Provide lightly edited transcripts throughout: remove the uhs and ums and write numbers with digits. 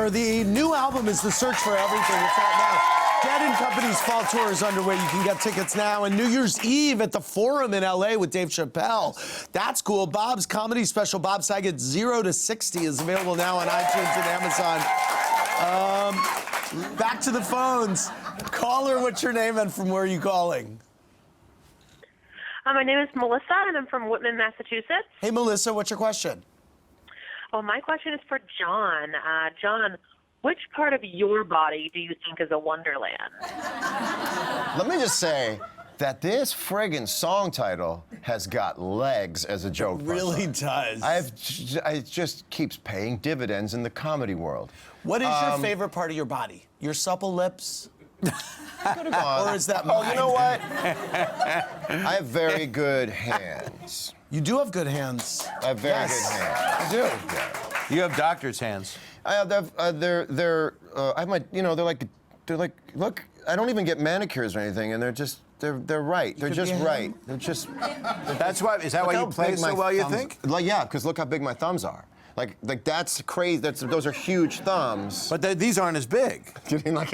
Air. The new album is The Search for Everything. It's out now. Dead and Company's fall tour is underway. You can get tickets now. And New Year's Eve at the Forum in LA with Dave Chappelle. That's cool. Bob's comedy special, Bob Saget 0 to 60, is available now on iTunes and Amazon. Back to the phones. Caller, what's your name and from where are you calling? My name is Melissa, and I'm from Whitman, Massachusetts. Hey, Melissa, what's your question? Oh, my question is for John. John, which part of your body do you think is a wonderland? Let me just say that this friggin' song title has got legs as a joke. It really does. It just keeps paying dividends in the comedy world. What is your favorite part of your body? Your supple lips? Or is that mine? Oh, you know what? I have very good hands. You do have good hands. I have very good hands. You do. Yeah. You have doctor's hands. I have, I have my, you know, they're like, look, I don't even get manicures or anything, and they're right. They're just right. They're just. That's why. Is that why you play so well? You think? Like, yeah, because look how big my thumbs are. Like that's crazy. Those are huge thumbs. But these aren't as big.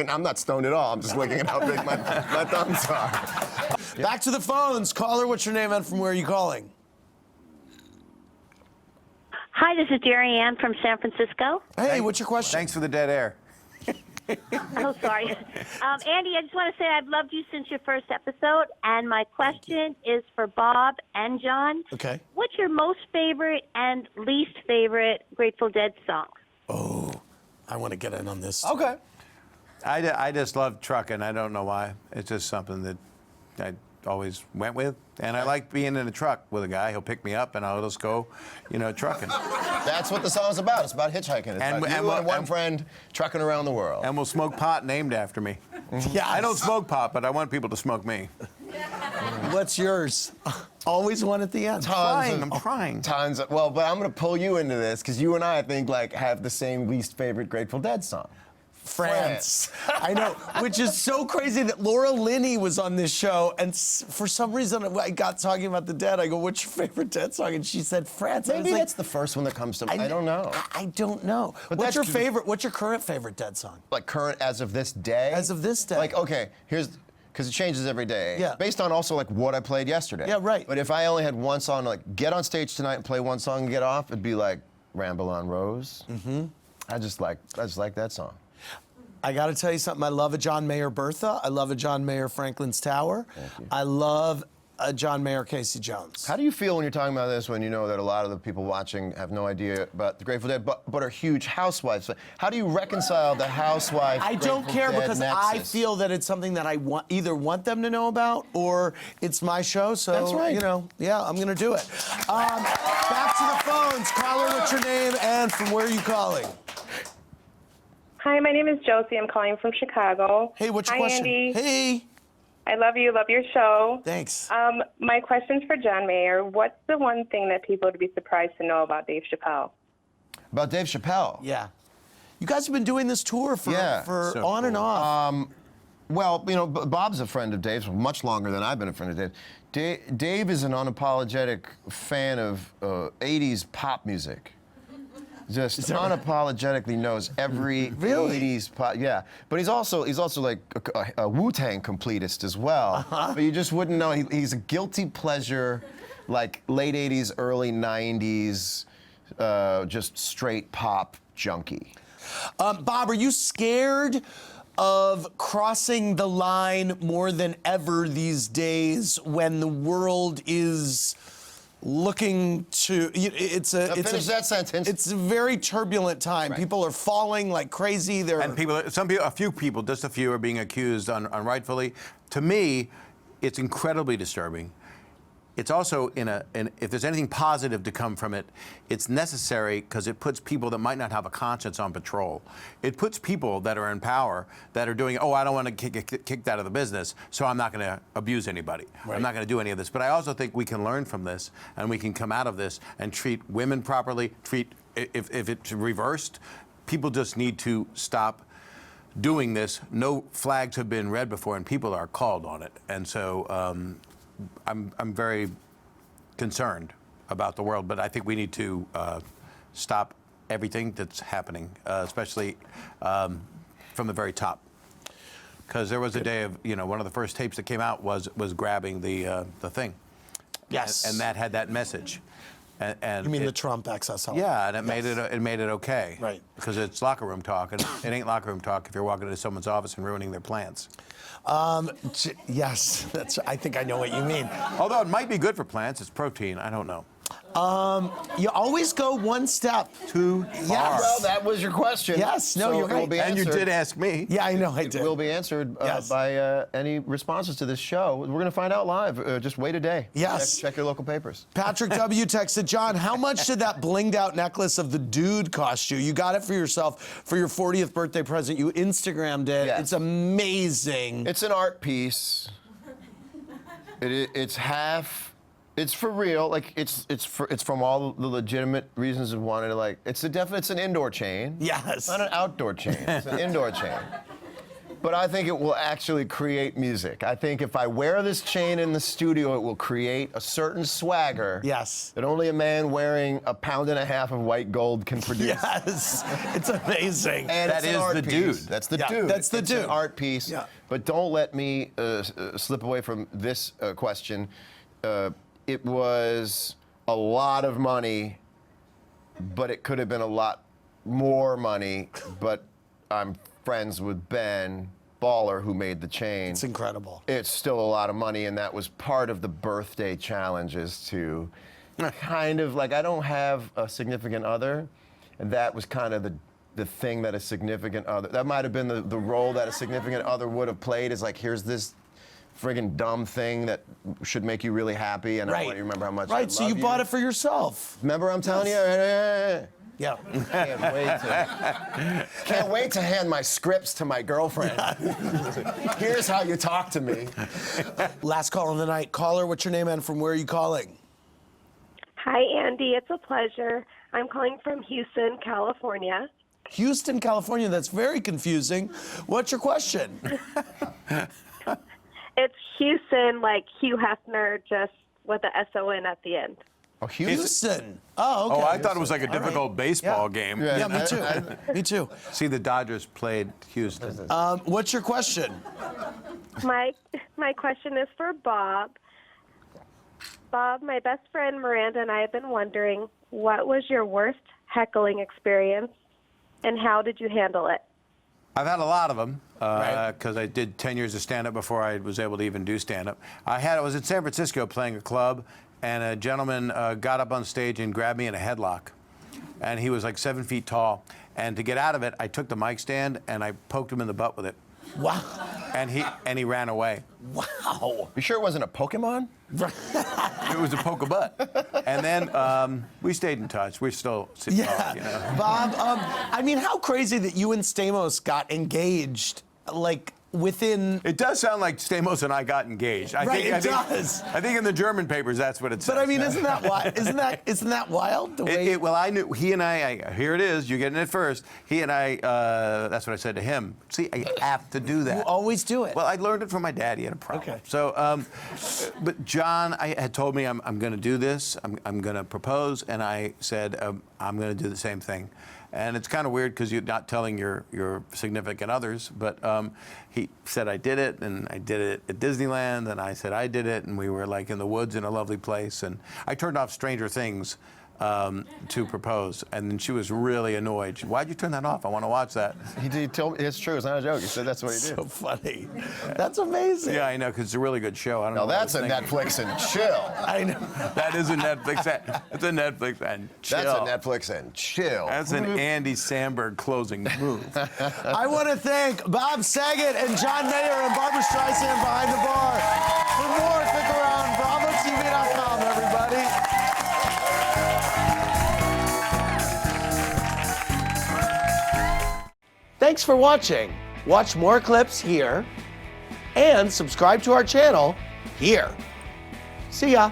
I'm not stoned at all. I'm just looking at how big my thumbs are. Back to the phones. Caller, what's your name and from where are you calling? Hi, this is Jerry Ann from San Francisco. Hey, what's your question? Thanks for the dead air. Oh, sorry. Andy, I just want to say I've loved you since your first episode, and my question is for Bob and John. Okay. What's your most favorite and least favorite Grateful Dead song? Oh, I want to get in on this. Okay. I just love trucking. I don't know why. It's just something that I always went with. And I like being in a truck with a guy. He'll pick me up and I'll just go, trucking. That's what the song's about. It's about hitchhiking. It's about you and one friend trucking around the world. And we'll smoke pot named after me. Yeah, I don't smoke pot, but I want people to smoke me. What's yours? Always one at the end. I'm trying. Tons of, well, but I'm going to pull you into this because you and I think, have the same least favorite Grateful Dead song. France. I know, which is so crazy that Laura Linney was on this show, and for some reason I got talking about the Dead. I go, "What's your favorite Dead song?" And she said France. Maybe that's the first one that comes to mind. I don't know. I don't know. But what's your favorite? What's your current favorite Dead song? Like current as of this day? As of this day. Like, okay, because it changes every day. Yeah. Based on also what I played yesterday. Yeah, right. But if I only had one song, get on stage tonight and play one song and get off, it'd be like Ramble on Rose. Mm-hmm. I just like that song. I got to tell you something. I love a John Mayer Bertha. I love a John Mayer Franklin's Tower. Thank you. I love a John Mayer Casey Jones. How do you feel when you're talking about this when you know that a lot of the people watching have no idea about the Grateful Dead, but are huge housewives? How do you reconcile the housewife? I don't Grateful care Dead because nexus? I feel that it's something that I either want them to know about or it's my show. So, That's right. Yeah, I'm going to do it. Back to the phones. Caller, what's your name and from where are you calling? Hi, my name is Josie. I'm calling from Chicago. Hey, what's your Hi, question? Andy. Hey. I love you. Love your show. Thanks. My question's for John Mayer. What's the one thing that people would be surprised to know about Dave Chappelle? About Dave Chappelle? Yeah. You guys have been doing this tour for So on and cool. off. Well, Bob's a friend of Dave's much longer than I've been a friend of Dave. Dave is an unapologetic fan of 80s pop music. Just unapologetically knows every 80s pop. Yeah, but he's also like a Wu-Tang completist as well. But you just wouldn't know. He's a guilty pleasure, like late 80s, early 90s, just straight pop junkie. Bob, are you scared of crossing the line more than ever these days when the world is looking to finish that sentence. It's a very turbulent time. Right. People are falling like crazy. And a few people, just a few, are being accused unrightfully. To me, it's incredibly disturbing. It's also if there's anything positive to come from it, it's necessary because it puts people that might not have a conscience on patrol. It puts people that are in power that are doing, I don't want to get kicked out of the business, so I'm not going to abuse anybody. Right. I'm not going to do any of this. But I also think we can learn from this and we can come out of this and treat women properly, if it's reversed, people just need to stop doing this. No flags have been read before and people are called on it. And so, I'm very concerned about the world, but I think we need to stop everything that's happening, especially from the very top. Because there was a day of, one of the first tapes that came out was grabbing the thing. Yes. And that had that message. And You mean the Trump XSL? Yeah, and it made it okay. Right. Because it's locker room talk, and it ain't locker room talk if you're walking into someone's office and ruining their plans. Yes, I think I know what you mean. Although it might be good for plants, it's protein. I don't know. You always go one step Too Yes. far. Well, that was your question. Yes, no, So you're it will right. be And you answered. did ask me. Yeah, I know I It did. will be answered Yes. by any responses to this show. We're going to find out live. Just wait a day. Yes. Check your local papers. Patrick W. texted, John, how much did that blinged out necklace of the dude cost you? You got it for yourself for your 40th birthday present. You Instagrammed it. Yes. It's amazing. It's an art piece. It's half. It's for real. Like it's from all the legitimate reasons of wanting to like. It's an indoor chain. Yes. It's not an outdoor chain. It's an indoor chain. But I think it will actually create music. I think if I wear this chain in the studio, it will create a certain swagger. Yes. That only a man wearing 1.5 pounds of white gold can produce. Yes. It's amazing. And That it's an is art the piece. dude. That's the Yeah, dude. that's the It's dude. an art piece. Yeah. But don't let me slip away from this question. It was a lot of money, but it could have been a lot more money. But I'm friends with Ben Baller, who made the chain. It's incredible. It's still a lot of money, and that was part of the birthday challenges to kind of like, I don't have a significant other, and that was kind of the thing that a significant other, that might have been the role that a significant other would have played, is like, here's this friggin' dumb thing that should make you really happy, and I want you to remember how much I Right, so love you bought it for yourself. Remember I'm telling you? Yeah. Can't wait to hand my scripts to my girlfriend. Here's how you talk to me. Last call of the night. Caller, what's your name and from where are you calling? Hi, Andy. It's a pleasure. I'm calling from Houston, California. Houston, California. That's very confusing. What's your question? It's Houston, like Hugh Hefner, just with a S-O-N at the end. Oh, Houston? Houston. Oh, okay. Oh, I thought it was like a difficult baseball game. Yeah, me too. Me too. See, the Dodgers played Houston. What's your question? My question is for Bob. Bob, my best friend Miranda and I have been wondering, what was your worst heckling experience, and how did you handle it? I've had a lot of them Right. because I did 10 years of stand-up before I was able to even do stand-up. I was in San Francisco playing a club, and a gentleman got up on stage and grabbed me in a headlock. And he was like 7 feet tall. And to get out of it, I took the mic stand and I poked him in the butt with it. Wow. And he ran away. Wow. You sure it wasn't a Pokemon? It was a poke a butt. And then we stayed in touch. We're still sitting Yeah. you know. Bob, I mean, how crazy that you and Stamos got engaged, like, within... It does sound like Stamos and I got engaged. I Right, think, it I think, does. I think in the German papers that's what it says. But I mean, isn't that wild? Isn't that wild? The way Well, I knew he and I. Here it is. You're getting it first. He and I. That's what I said to him. See, I have to do that. you always do it. Well, I learned it from my dad. He had a problem. Okay. So, but John had told me I'm going to do this. I'm going to propose, and I said I'm going to do the same thing. And it's kind of weird because you're not telling your significant others. But he said I did it, and I did it at Disneyland, and I said I did it, and we were like in the woods in a lovely place. And I turned off Stranger Things to propose, and then she was really annoyed. Why'd you turn that off? I want to watch that. He told me, it's true, it's not a joke. He said that's what he did. so funny. That's amazing. Yeah, I know, because it's a really good show. I don't know. Now what I that's was a thinking. Netflix and chill. I know. That is a Netflix. It's a Netflix and chill. That's a Netflix and chill. That's an Andy Samberg closing move. I want to thank Bob Saget and John Mayer and Barbara Streisand behind the bar. For more, click around BravoTV.com, everybody. Thanks for watching. Watch more clips here and subscribe to our channel here. See ya.